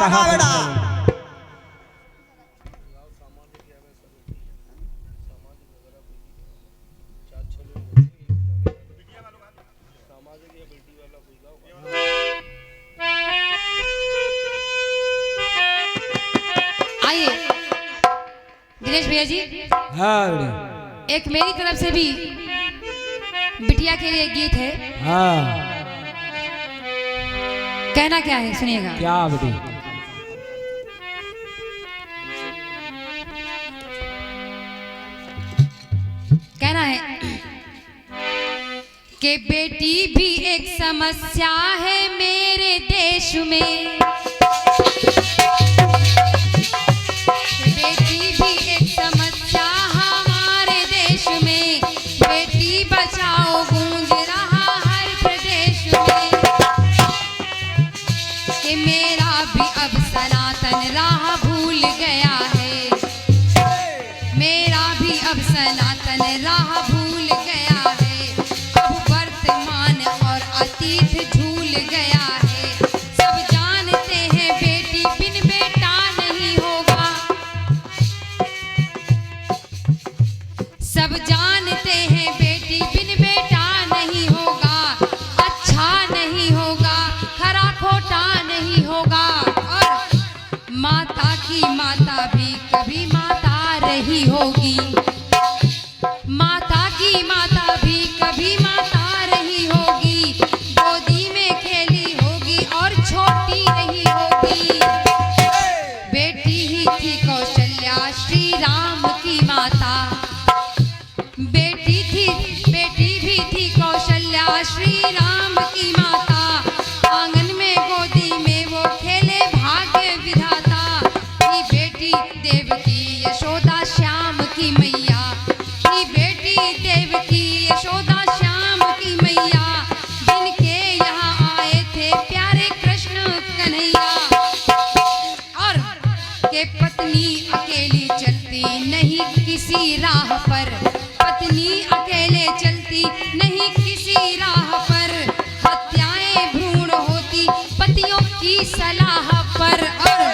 कहा बेटा। आइए दिनेश भैया जी, हाँ एक मेरी तरफ से भी बिटिया के लिए गीत है। हाँ कहना क्या है सुनिएगा। क्या बेटी? कहना है कि बेटी भी एक समस्या है मेरे देश में, बेटी भी एक समस्या हमारे देश में, बेटी बचाओ गूंज रहा हर प्रदेश में, कि मेरा भी अब सनातन राह भूल गया है, मेरा भी अब सनातन राह भूल गया है, अब वर्तमान और अतीत झूल गया है, सब जानते हैं बेटी बिन बेटा नहीं होगा, सब जानते हैं बेटी बिन बेटा नहीं होगा, अच्छा नहीं होगा, खरा खोटा नहीं होगा, और माता की माता भी कभी माता रही होगी, माता की माता भी कभी माता रही होगी, गोदी में खेली होगी और छोटी रही होगी, बेटी ही थी कौशल्या श्री राम की माता, बेटी भी थी कौशल्या श्री राम की माता, आंगन में गोदी में वो खेले भाग्य विधाता, थी बेटी देवकी यशोदा श्याम की मैया, थी बेटी देवकी यशोदा श्याम की मैया, जिनके यहाँ आए थे प्यारे कृष्ण कन्हैया, और के पत्नी अकेली चलती नहीं किसी राह पर, पत्नी अकेले चलती नहीं किसी राह पर, हत्याएं भ्रूण होती पतियों की सलाह पर, और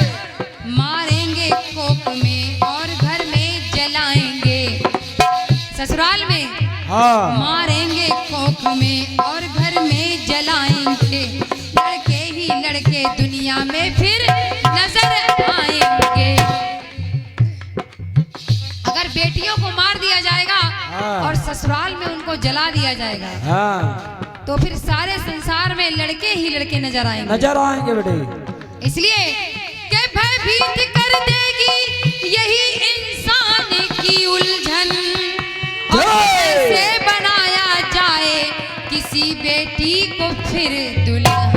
मारेंगे कोख में और घर में जलाएंगे, ससुराल में हाँ मारेंगे कोख में और घर में जलाएंगे, लड़के ही लड़के दुनिया में फिर नजर आएंगे, अगर बेटियों को मार दिया जाएगा और ससुराल में उनको जला दिया जाएगा, हाँ तो फिर सारे संसार में लड़के ही लड़के नजर आएंगे, नजर आएंगे बेटी। इसलिए कि भयभीत कर देगी यही इंसान की उलझन, और कैसे बनाया जाए किसी बेटी को फिर दुल्हन,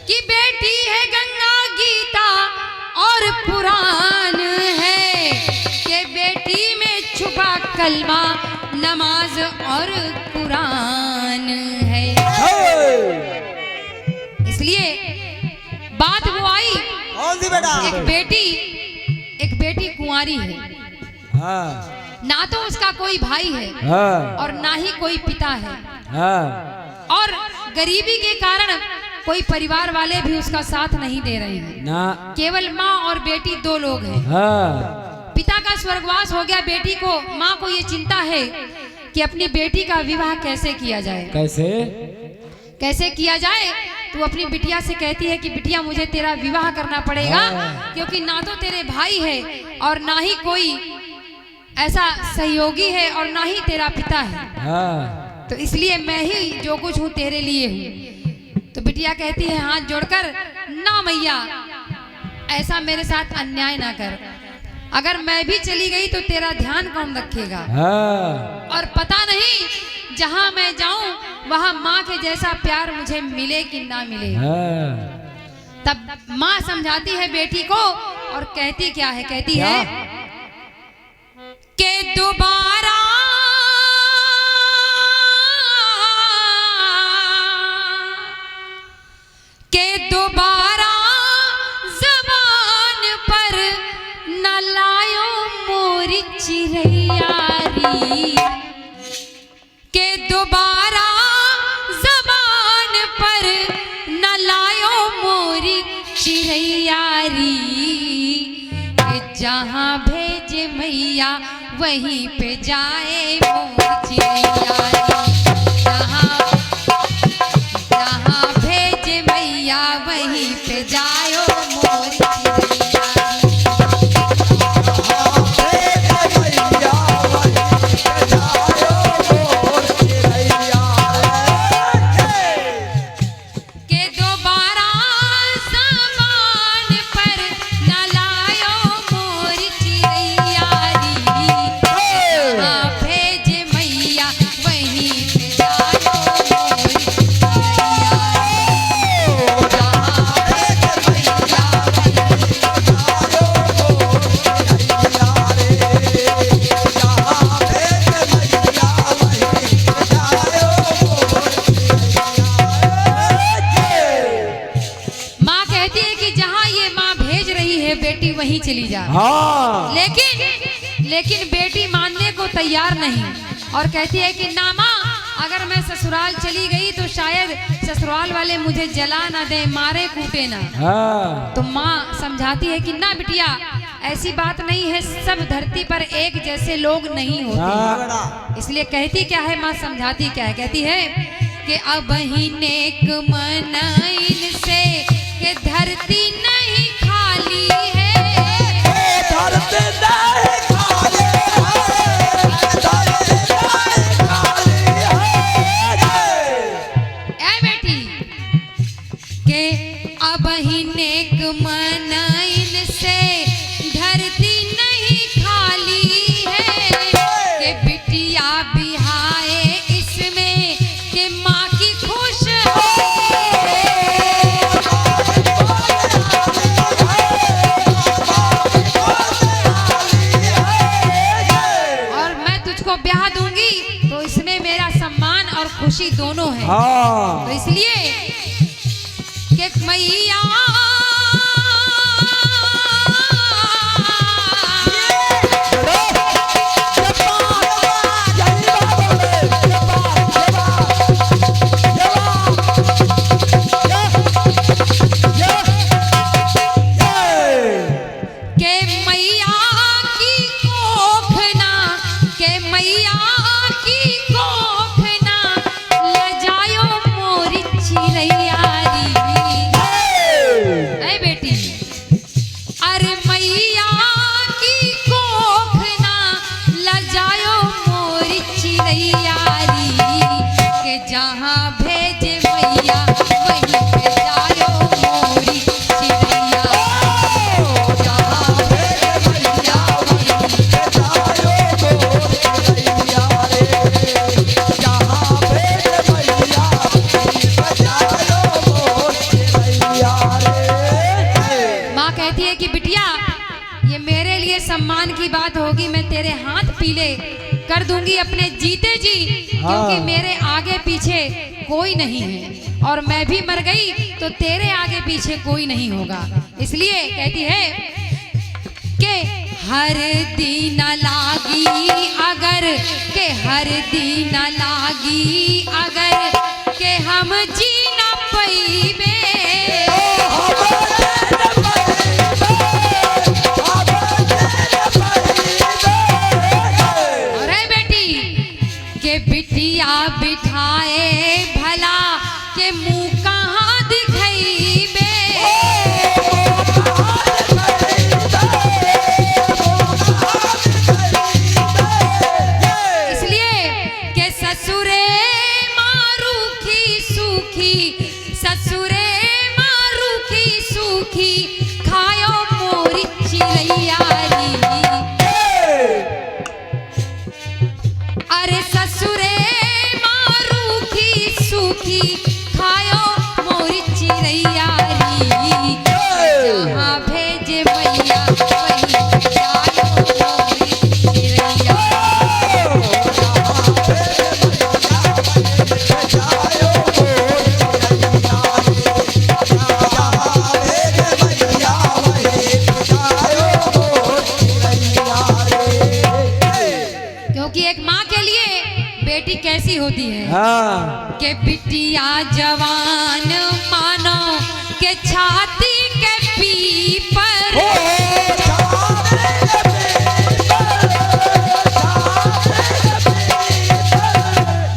कि बेटी है गंगा गीता और पुराण है, कि बेटी में छुपा कलमा नमाज और कुरान है, इसलिए बात वो आई, कौन सी बेटा? एक बेटी कुंवारी है, हाँ ना तो उसका कोई भाई है हाँ और ना ही कोई पिता है, हाँ और गरीबी के कारण कोई परिवार वाले भी उसका साथ नहीं दे रहे हैं, ना केवल माँ और बेटी दो लोग हैं, हाँ पिता का स्वर्गवास हो गया, बेटी को माँ को ये चिंता है कि अपनी बेटी का विवाह कैसे किया जाए, कैसे किया जाए, तो अपनी बिटिया से कहती है कि बिटिया मुझे तेरा विवाह करना पड़ेगा, क्योंकि ना तो तेरे भाई है और ना ही कोई ऐसा सहयोगी है और ना ही तेरा पिता है, हाँ तो इसलिए मैं ही जो कुछ हूँ तेरे लिए हूँ। तो बिटिया कहती है हाथ जोड़कर, ना मैया ऐसा मेरे साथ अन्याय ना कर, अगर मैं भी चली गई तो तेरा ध्यान कौन रखेगा, हाँ और पता नहीं जहाँ मैं जाऊं वहाँ माँ के जैसा प्यार मुझे मिले कि ना मिले। हाँ तब माँ समझाती है बेटी को और कहती क्या है, कहती है कि दोबारा ज़बान पर न लायो मोरी चिरैयारी, के दोबारा ज़बान पर न लायो चिड़ैयारी कि जहाँ भेजे मैया वहीं पे जाए मोर चिड़ैयारी। जहाँ भेजे मैया वहीं पे जायो मोर चिड़ैयारी। वहीं चली जा। हाँ। लेकिन बेटी मानने को तैयार नहीं और कहती है कि ना माँ, अगर मैं ससुराल चली गई तो शायद ससुराल वाले मुझे जला ना दे, मारे कूटे ना। हाँ। तो माँ समझाती है कि ना बिटिया, ऐसी बात नहीं है, सब धरती पर एक जैसे लोग नहीं होते। इसलिए कहती क्या है माँ, समझाती क्या है, कहती है कि अब ही नेक मनाइन से कि धरती नहीं खाली है। नेक मनाइन से धरती नहीं खाली है कि बिटिया बिहाए इसमें कि माँ की खुश और मैं तुझको ब्याह दूंगी तो इसमें मेरा सम्मान और खुशी दोनों है। तो इसलिए कि मैया सम्मान की बात होगी, मैं तेरे हाथ पीले कर दूंगी अपने जीते जी, क्योंकि मेरे आगे पीछे कोई नहीं है और मैं भी मर गई तो तेरे आगे पीछे कोई नहीं होगा। इसलिए कहती है कि हर दिन लागी अगर के हर दिन लागी अगर के हम जी न पईबे। बिटिया बिठाए भला के मुंह कहाँ दिखैबे। इसलिए के ससुरे मारूखी सूखी, ससुरे मारूखी सूखी खायो मोरी चिड़ैयारी। अरे ससुरे मारूखी सूखी खायो मोरी चिड़ैयारी। जहाँ भेजे मैया वहीं जायो मोरी चिड़ैया। क्योंकि एक माँ के लिए बेटी कैसी होती है। के बिटिया जवान मानो के छाती के पीपर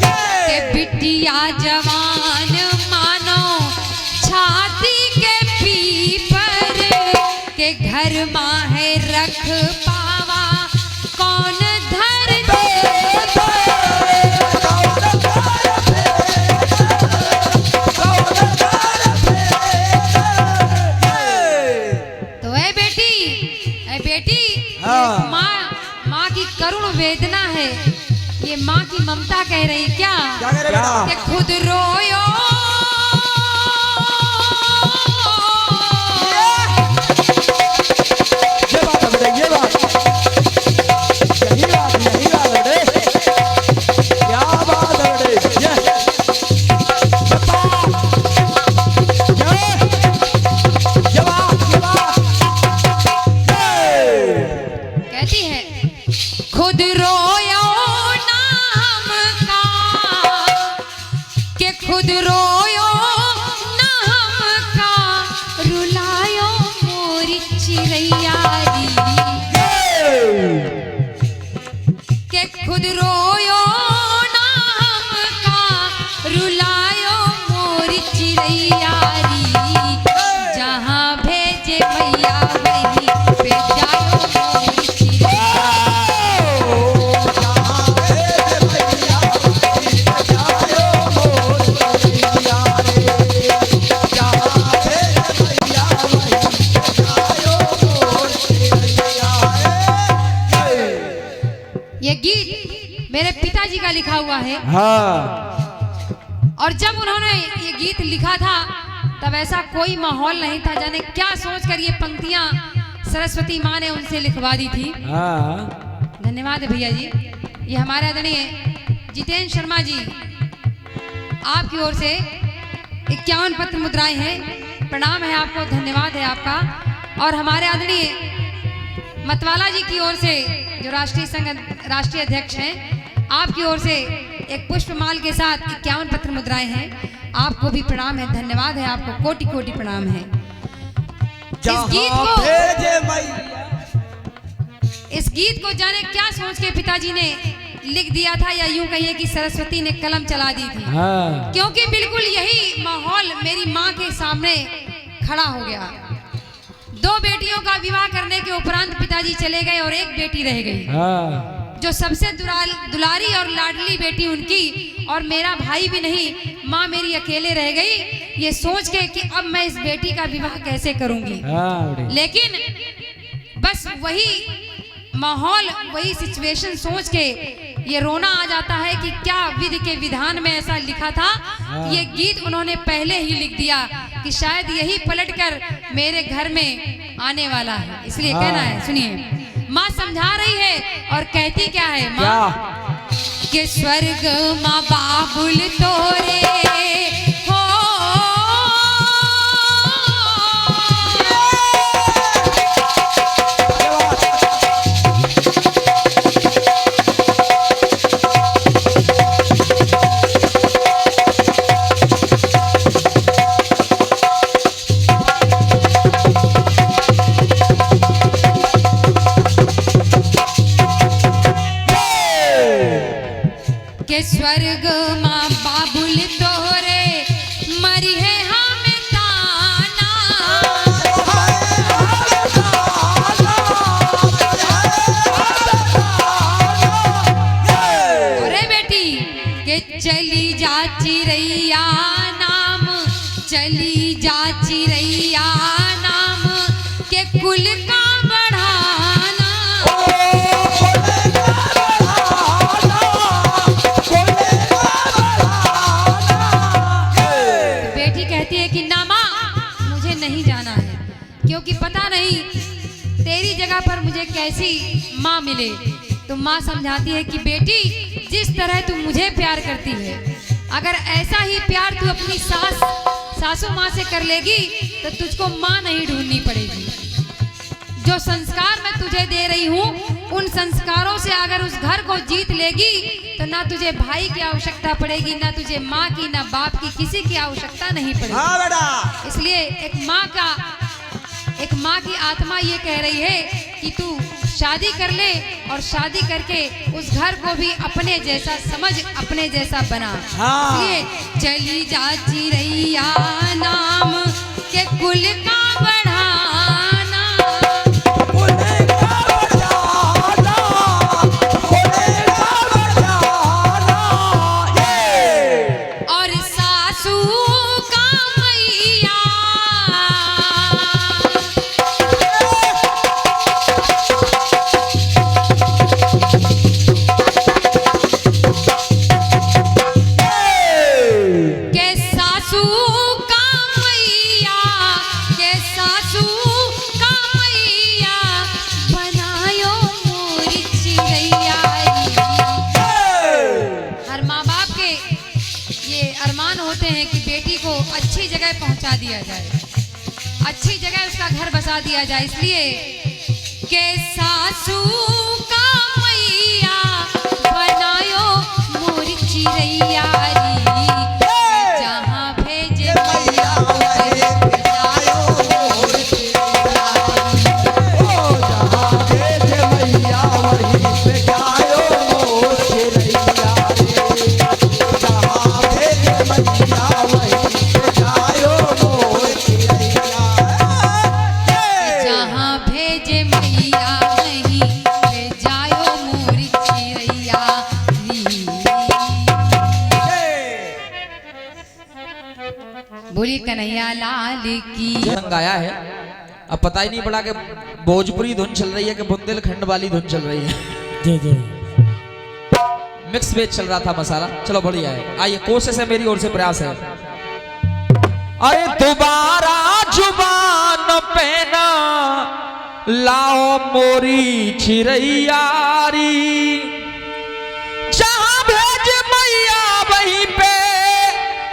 के बिटिया जवान मानो छाती के पीपर के घर माँ है रख पावा कौन धर दे। तो ऐ बेटी हाँ। माँ की करुण वेदना है, ये माँ की ममता कह रही क्या क्या कह रहे बेटा? कि खुद रोयो ये बात है बेटा, ये बात यही बात बेटे, क्या बात है बेटे, ये बात कहती है खुद रोयो नाम का के खुद रोयो नाम का रुलायो मोरी चिरैयारी के खुद रोयो नाम का रुलायो मोरी चिरैयारी जहाँ भेजे भैया वही पे जाओ मोरी चिरैयारी। ये गीत मेरे पिताजी का लिखा हुआ है हाँ और जब उन्होंने ये गीत लिखा था तब ऐसा कोई माहौल नहीं था, जाने क्या सोचकर ये पंक्तियां सरस्वती माँ ने उनसे लिखवा दी थी। हाँ धन्यवाद भैया जी। ये हमारे आदरणीय जितेंद्र शर्मा जी आपकी ओर से 51 पत्र मुद्राएं हैं, प्रणाम है आपको, धन्यवाद है आपका। और हमारे आदरणीय मतवाला जी की ओर से जो राष्ट्रीय संघ राष्ट्रीय अध्यक्ष हैं, आपकी ओर से एक पुष्पमाल के साथ 51 पत्र मुद्राएं हैं, आपको भी प्रणाम है, धन्यवाद है आपको, कोटि कोटि प्रणाम है। इस गीत को जाने क्या सोच के पिताजी ने लिख दिया था, या यूं कहिए कि सरस्वती ने कलम चला दी थी, हाँ क्योंकि बिल्कुल यही माहौल मेरी माँ के सामने खड़ा हो गया। 2 बेटियों का विवाह करने के उपरांत पिताजी चले गए और एक बेटी रह गई, हाँ जो सबसे दुलारी और लाडली बेटी उनकी, और मेरा भाई भी नहीं, माँ मेरी अकेले रह गई। ये सोच के कि अब मैं इस बेटी का विवाह कैसे करूंगी, हाँ बेटे। लेकिन बस वही माहौल वही सिचुएशन सोच के ये रोना आ जाता है कि क्या विधि के विधान में ऐसा लिखा था। ये गीत उन्होंने पहले ही लिख दिया कि शायद यही पलटकर मेरे घर में आने वाला है, इसलिए कहना है। सुनिए, माँ समझा रही है और कहती क्या है माँ कि स्वर्ग माँ बाबुल तोरे हो के स्वर्ग माँ बाबुल तोरे मरी है हमें ताना। अरे बेटी के चली जा चिरैया नाम, चली जा चिरैया नाम के कुल का बढ़ाना। क्योंकि पता नहीं तेरी जगह पर मुझे कैसी माँ मिले। तो माँ समझाती है कि बेटी, जिस तरह तू मुझे प्यार करती है, अगर ऐसा ही प्यार तू अपनी सासू माँ से कर लेगी तो तुझको माँ नहीं ढूंढनी पड़ेगी। जो संस्कार मैं तुझे दे रही हूँ, उन संस्कारों से अगर उस घर को जीत लेगी तो ना तुझे भाई की आवश्यकता पड़ेगी, ना तुझे माँ की, ना बाप की, किसी की आवश्यकता नहीं पड़ेगी। हाँ बेटा। इसलिए एक माँ का एक माँ की आत्मा ये कह रही है कि तू शादी कर ले और शादी करके उस घर को भी अपने जैसा समझ, अपने जैसा बना। हाँ। इसलिए चली जा चिरैया नाम के कुल का बढ़ाना। कुल का बढ़ाना, कुल का बढ़ाना, ये। और सासू का मैया के सासू का मैया, के सासू का मैया बनायो मोरी चिरैया। हर माँ बाप के ये अरमान होते हैं कि बेटी को अच्छी जगह पहुंचा दिया जाए, अच्छी जगह उसका घर बसा दिया जाए। इसलिए के सासू का मैया बनायो मोरी चिरैया री, जहाँ भेजे मैया वहीं जायो मोरी चिरैया री। ओ जहाँ भेजे मैया वहीं पे जायो मोर चिरैया रे। जहाँ भेजे मैया वहीं पे जायो मोर चिरैया रे। जहाँ भेजे मैया वहीं पे जायो मोरी चिरैया री। बोली कन्हैया लाल की। गाना गाया है, अब पता ही नहीं पड़ा कि भोजपुरी धुन चल रही है कि बुंदेलखंड वाली धुन चल रही है। जी जी। मिक्स वेज चल रहा था मसाला। चलो बढ़िया है। आइए, कोशिश है, मेरी ओर से प्रयास है। अरे दोबारा जुबान पे ना लाओ मोरी चिरैयारी, जहां भेज मैया वहीं पे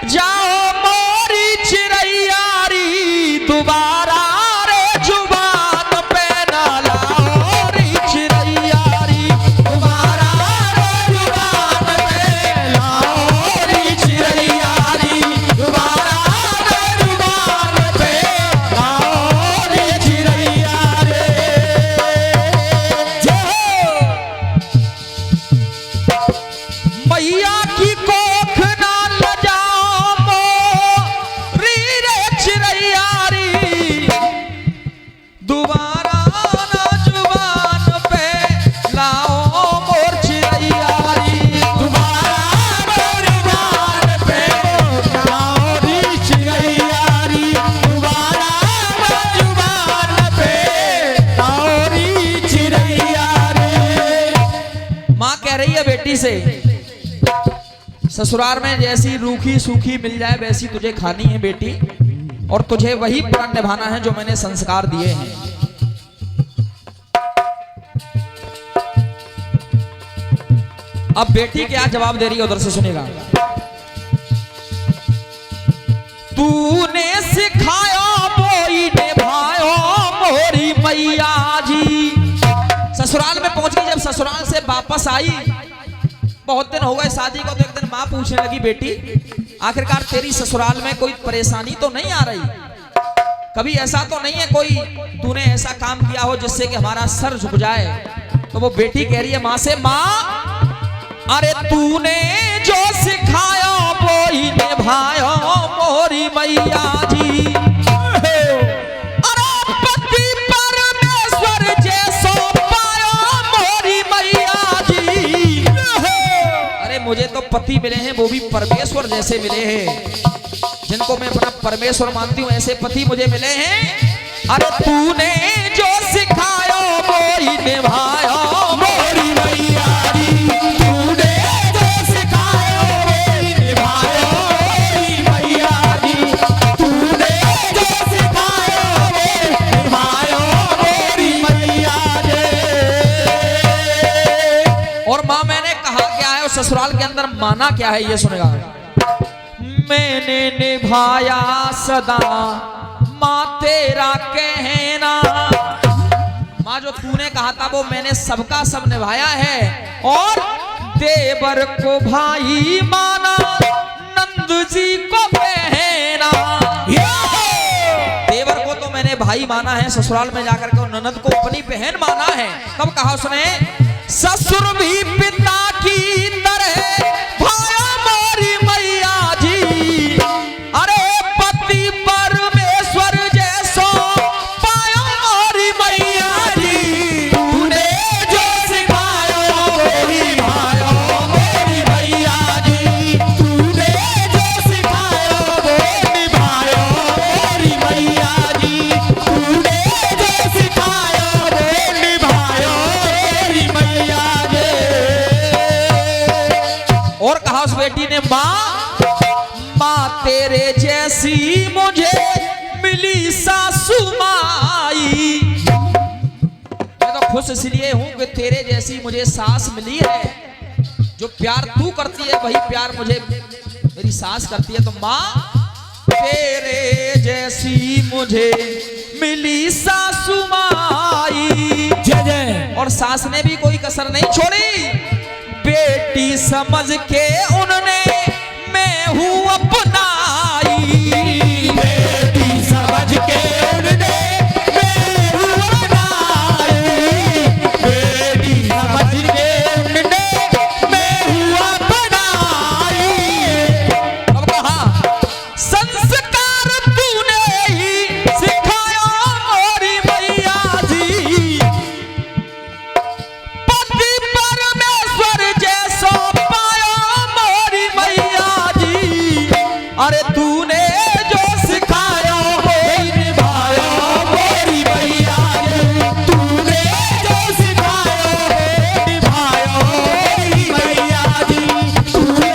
जाओ मोरी चिरैयारी। दोबारा रे जुबान पे ना लाओ री चिरैयारी, दोबारा रे जुबान पे लाओ री चिरैयारी, दोबारा रे जुबान पे लाओ री चिरैयारी। मैया की कोख ना लजाओ मोरी रे चिरैयारी, दोबारा ना जुबान पे लाओ मोर चिरैयारी, दोबारा ना जुबान पे लाओ री चिरैयारी, दोबारा ना जुबान पे लाओ री चिरैयारी। माँ कह रही है बेटी से, ससुराल में जैसी रूखी सूखी मिल जाए वैसी तुझे खानी है बेटी, और तुझे वही प्रण निभाना है जो मैंने संस्कार दिए हैं। अब बेटी क्या जवाब दे रही है, उधर से सुनेगा। तूने सिखाया बोई निभायो मोरी मैया जी। ससुराल में पहुंच गई, जब ससुराल से वापस आई, बहुत दिन हो गए शादी को, तो एक दिन माँ पूछने लगी, बेटी आखिरकार तेरी ससुराल में कोई परेशानी तो नहीं आ रही? कभी ऐसा तो नहीं है कोई तूने ऐसा काम किया हो जिससे कि हमारा सर झुक जाए? तो वो बेटी कह रही है माँ से, माँ अरे तूने जो सिखाया वो ही निभाया मोरी मैया जी। अरे पति परमेश्वर जैसो पाया मोरी मैया जी। अरे मुझे तो पति मिले हैं वो भी परमेश्वर जैसे मिले हैं, जिनको मैं अपना परमेश्वर मानती हूँ, ऐसे पति मुझे मिले हैं। अरे तूने जो सिखाया वो ही निभाया मोरी मैया जी। तूने जो सिखाया वो ही निभाया मोरी मैया जी। तूने जो सिखाया वो निभाया मोरी मैया जी। और माँ मैंने कहा क्या है, और ससुराल के अंदर माना क्या है, ये सुनेगा। मैंने निभाया सदा माँ तेरा कहना, माँ जो तूने कहा था वो मैंने सबका सब निभाया है। और देवर को भाई माना नंद जी को बहना, देवर को तो मैंने भाई माना है, ससुराल में जाकर के ननद को अपनी बहन माना है। तब कहा उसने ससुर भी पिता की तरह भाया मोरी मैया जी, अरे पति परमेश्वर जैसो पाया मोरी मैया जी, तूने जो सिखायो वही भायो मोरी मैया जी, तूने जो सिखायो वो निभायो मोरी मैया जी, तूने जो सिखायो वो निभायो मोरी मैया जी। और कहा उस बेटी ने माँ तेरे जैसी मुझे मिली सासू माई, मैं तो खुश इसलिए हूं कि तेरे जैसी मुझे सास मिली है, जो प्यार तू करती है वही प्यार मुझे मेरी सास करती है। तो माँ तेरे जैसी मुझे मिली सासू माई, जय जय। और सास ने भी कोई कसर नहीं छोड़ी, बेटी समझ के उन्होंने मैं हूँ अपनाई, बेटी समझ के उन्होंने मैं हूँ अपनाई, बेटी समझ के उन्होंने मैं हूँ अपनाई। अब कहा संस्कार तूने ही सिखाया मोरी मैया जी, पति परमेश्वर जैसो पाया मोरी मैया जी, अरे तूने जो सिखाया वही निभाया मोरी मैया जी, तूने जो सिखाया वही निभाया मोरी मैया जी, तूने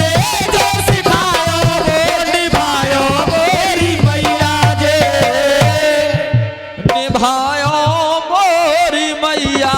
जो सिखाया वही निभाया मोरी मैया जी, निभाया मोरी मैया